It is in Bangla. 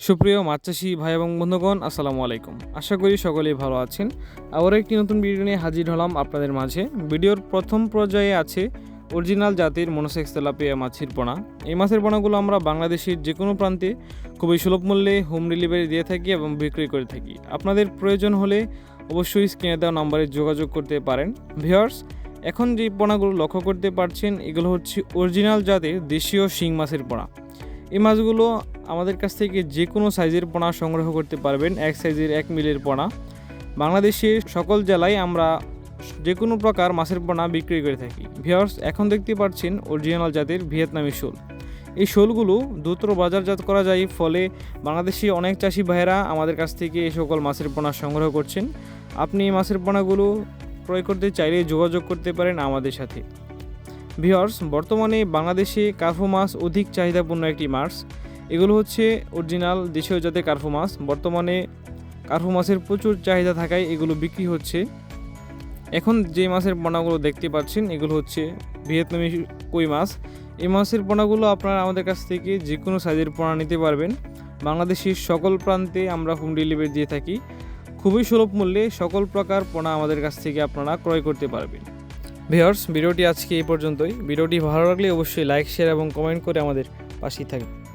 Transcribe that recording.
সুপ্রিয় মাছ চাষি ভাই এবং বন্ধুগণ, আসসালামু আলাইকুম। আশা করি সকলেই ভালো আছেন। আবার একটি নতুন ভিডিও নিয়ে হাজির হলাম আপনাদের মাঝে। ভিডিওর প্রথম পর্যায়ে আছে অরিজিনাল জাতির মনোসেক্স তেলাপিয়া মাছের পোনা। এই মাছের পোনাগুলো আমরা বাংলাদেশের যে কোনো প্রান্তে খুবই সুলভ মূল্যে হোম ডেলিভারি দিয়ে থাকি এবং বিক্রি করে থাকি। আপনাদের প্রয়োজন হলে অবশ্যই স্ক্রিনে দেওয়া নম্বরে যোগাযোগ করতে পারেন। ভিউয়ার্স, এখন যে পোনাগুলো লক্ষ্য করতে পারছেন, এগুলো হচ্ছে অরিজিনাল জাতের দেশীয় শিং মাছের পোনা। এই মাছগুলো আমাদের কাছ থেকে যে কোনো সাইজের পোনা সংগ্রহ করতে পারবেন। এক সাইজের 1 মিলির পোনা বাংলাদেশের সকল জেলায় আমরা যে কোনো প্রকার মাছের পোনা বিক্রি করে থাকি। ভিউয়ার্স, এখন দেখতে পাচ্ছেন অরিজিনাল জাতের ভিয়েতনামি শোল। এই শোলগুলো দ্রুত বাজারজাত করা যায়, ফলে বাংলাদেশি অনেক চাষি ভাইয়েরা আমাদের কাছ থেকে এই সকল মাছের পোনা সংগ্রহ করছেন। আপনি এই মাছের পোনাগুলো ক্রয় করতে চাইলে যোগাযোগ করতে পারেন আমাদের সাথে। ভিউয়ার্স, বর্তমানে বাংলাদেশে কার্ফু মাছ অধিক চাহিদাপূর্ণ একটি মাছ। এগুলো হচ্ছে অরিজিনাল দেশীয় জাতের কার্ফু মাছ। বর্তমানে কার্ফু মাছের প্রচুর চাহিদা থাকায় এগুলো বিক্রি হচ্ছে। এখন যে মাছের পোনাগুলো দেখতে পাচ্ছেন, এগুলো হচ্ছে ভিয়েতনামি কই মাছ। এই মাছের পোনাগুলো আপনারা আমাদের কাছ থেকে যে কোনো সাইজের পোনা নিতে পারবেন। বাংলাদেশের সকল প্রান্তে আমরা হোম ডেলিভারি দিয়ে থাকি। খুবই সুলভ মূল্যে সকল প্রকার পোনা আমাদের কাছ থেকে আপনারা ক্রয় করতে পারবেন। ভিউয়ার্স, ভিডিওটি আজকে এই পর্যন্তই। ভিডিওটি ভালো লাগলে অবশ্যই লাইক, শেয়ার এবং কমেন্ট করে আমাদের পাশেই থাকবেন।